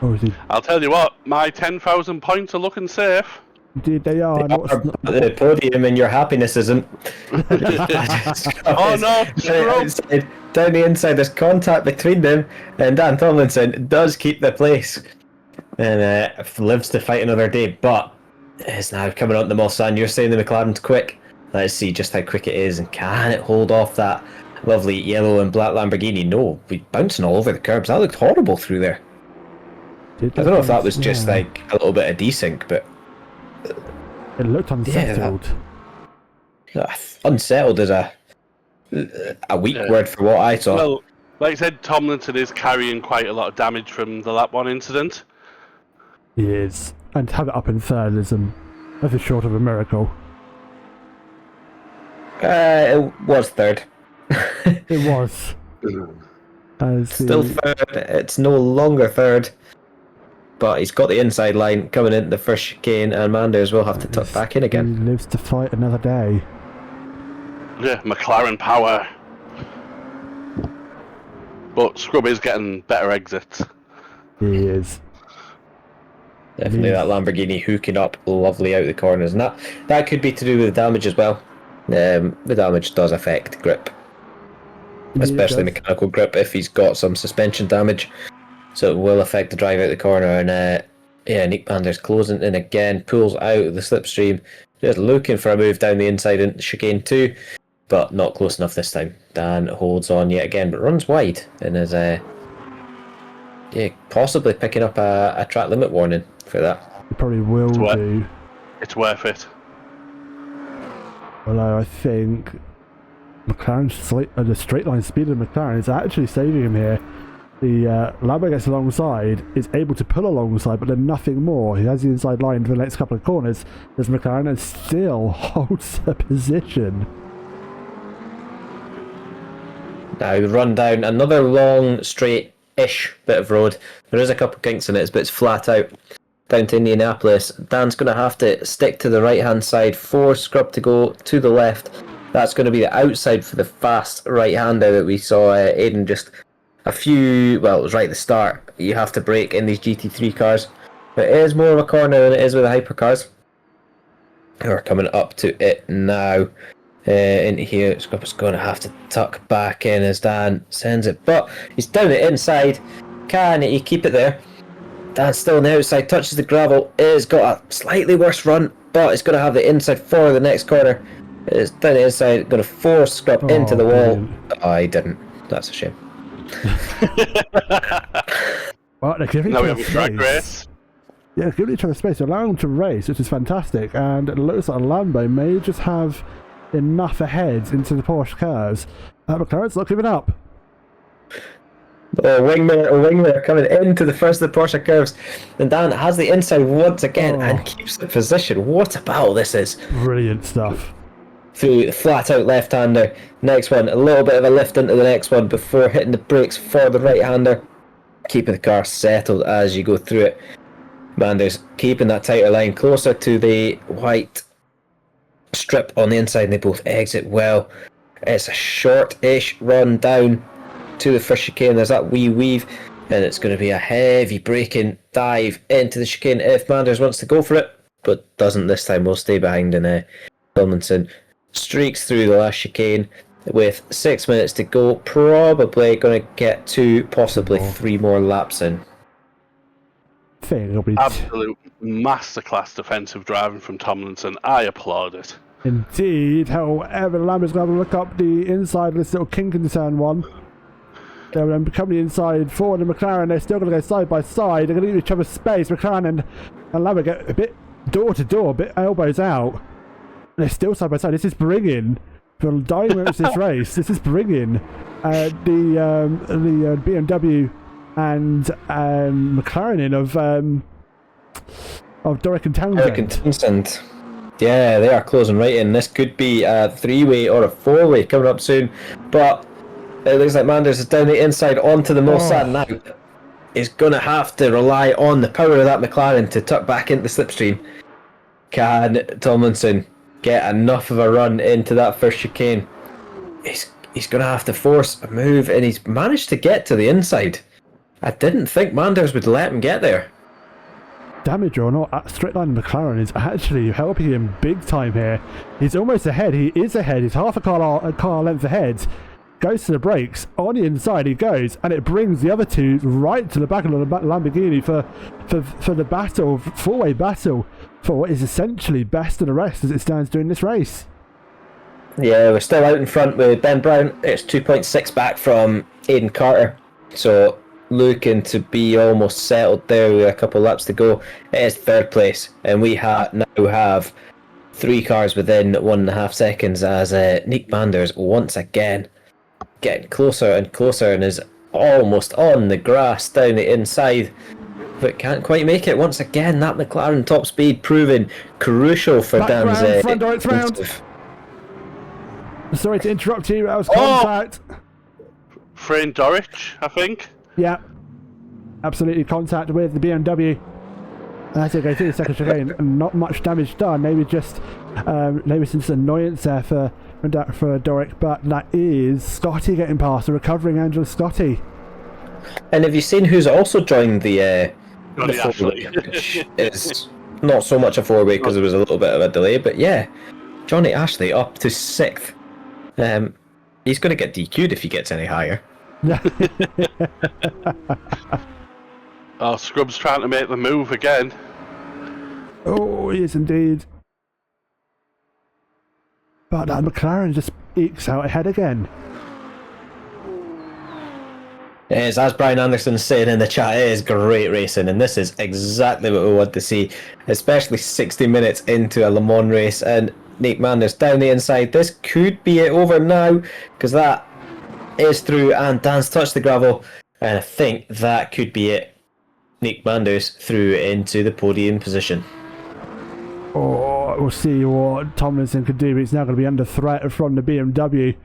Oh, is he? I'll tell you what, my 10,000 points are looking safe. Indeed, they are. And what's not... The podium and your happiness isn't. Oh no, Skrub! Down the inside, there's contact between them, and Dan Tomlinson does keep the place and lives to fight another day. But it's now coming on the Mulsanne. You're saying the McLaren's quick. Let's see just how quick it is, and can it hold off that lovely yellow and black Lamborghini? No, we're bouncing all over the curbs. That looked horrible through there. I don't know if that was just like a little bit of desync, but it looked unsettled. Unsettled is a weak word for what I saw. Well, like I said, Tomlinson is carrying quite a lot of damage from the lap 1 incident. He is. And to have it up in third is nothing short of a miracle. It was third. It was. Still third. It's no longer third. But he's got the inside line coming into the first chicane, and Manders will have to tuck back in again. He lives to fight another day. Yeah, McLaren power. But Skrub is getting better exits. He is. Definitely that Lamborghini hooking up lovely out the corners, and that could be to do with the damage as well. The damage does affect grip, especially mechanical grip if he's got some suspension damage. So it will affect the drive out the corner, and Nick Manders closing in again, pulls out of the slipstream, just looking for a move down the inside into chicane 2, but not close enough this time. Dan holds on yet again, but runs wide and is possibly picking up a track limit warning for that. He probably will do. It's worth it. Although I think the straight line speed of McLaren is actually saving him here. The Lambo gets alongside, is able to pull alongside, but then nothing more. He has the inside line for the next couple of corners. There's McLaren and still holds a position. Now run down another long, straight-ish bit of road. There is a couple of kinks in it, but it's flat out down to Indianapolis. Dan's going to have to stick to the right-hand side for Skrub to go to the left. That's going to be the outside for the fast right-hander that we saw Aiden just... it was right at the start. You have to brake in these GT3 cars. But it is more of a corner than it is with the hypercars. We're coming up to it now. Into here, Skrub is going to have to tuck back in as Dan sends it. But he's down the inside. Can he keep it there? Dan's still on the outside, touches the gravel. It's got a slightly worse run, but it's going to have the inside for the next corner. It's down the inside, going to force Skrub into the wall. Oh, he didn't. That's a shame. Well, they're giving now we have a drag race. Yeah, giving each other space, they're allowing them to race, which is fantastic. And it looks like Lambo may just have enough ahead into the Porsche curves. McLaren's not giving up. Oh, Wingman coming into the first of the Porsche curves, and Dan has the inside once again and keeps the position. What a battle this is! Brilliant stuff. Through the flat out left-hander. Next one, a little bit of a lift into the next one before hitting the brakes for the right-hander. Keeping the car settled as you go through it. Manders keeping that tighter line closer to the white strip on the inside, and they both exit well. It's a short-ish run down to the first chicane. There's that wee weave, and it's going to be a heavy braking dive into the chicane if Manders wants to go for it, but doesn't this time. Will stay behind, and Tomlinson streaks through the last chicane with 6 minutes to go. Probably going to get 2, possibly 3 more laps in. Absolute masterclass defensive driving from Tomlinson. I applaud it. Indeed. However, Lambo's going to look up the inside of this little kink in turn 1. They'll then become the inside forward, and McLaren, they're still going to go side by side. They're going to give each other space. McLaren and Lambo get a bit door to door, a bit elbows out. And they're still side by side. This is bringing, for dying moments this race, this is bringing the BMW and McLaren in of Doric and Townsend. Doric and Townsend. Yeah, they are closing right in. This could be a 3-way or a 4-way coming up soon, but it looks like Manders is down the inside onto the Mulsanne now. He's going to have to rely on the power of that McLaren to tuck back into the slipstream. Can Tomlinson get enough of a run into that first chicane? He's going to have to force a move, and he's managed to get to the inside. I didn't think Manders would let him get there. Damage or not, straight line McLaren is actually helping him big time here. He's almost ahead. He is ahead. He's half a car length ahead. Goes to the brakes. On the inside he goes, and it brings the other two right to the back of the Lamborghini for the battle, four-way battle for what is essentially best of the rest as it stands during this race. Yeah, we're still out in front with Ben Brown. It's 2.6 back from Aiden Carter. So looking to be almost settled there with a couple laps to go. It is third place, and we now have 3 cars within 1.5 seconds as Nick Manders once again getting closer and closer and is almost on the grass down the inside, but can't quite make it. Once again, that McLaren top speed proving crucial for Dan's front door, it's round. Sorry to interrupt you, that was contact. Frayne Dorich, I think. Yeah, absolutely contact with the BMW. As it goes through the second chicane, and not much damage done. Maybe just maybe some annoyance there for Doric, but that is Scotty getting past, the recovering Angela Scotty. And have you seen who's also joined the Johnny Ashley. It's not so much a 4-way because there was a little bit of a delay, but yeah, Johnny Ashley up to 6th. He's going to get DQ'd if he gets any higher. Oh, Skrub's trying to make the move again. Oh, he is indeed. But that McLaren just ekes out ahead again. Yes, as Brian Anderson's saying in the chat, it is great racing, and this is exactly what we want to see, especially 60 minutes into a Le Mans race. And Nick Manders down the inside. This could be it over now, because that is through, and Dan's touched the gravel, and I think that could be it. Nick Manders through into the podium position. Oh, we'll see what Tomlinson could do, but it's now going to be under threat from the BMW.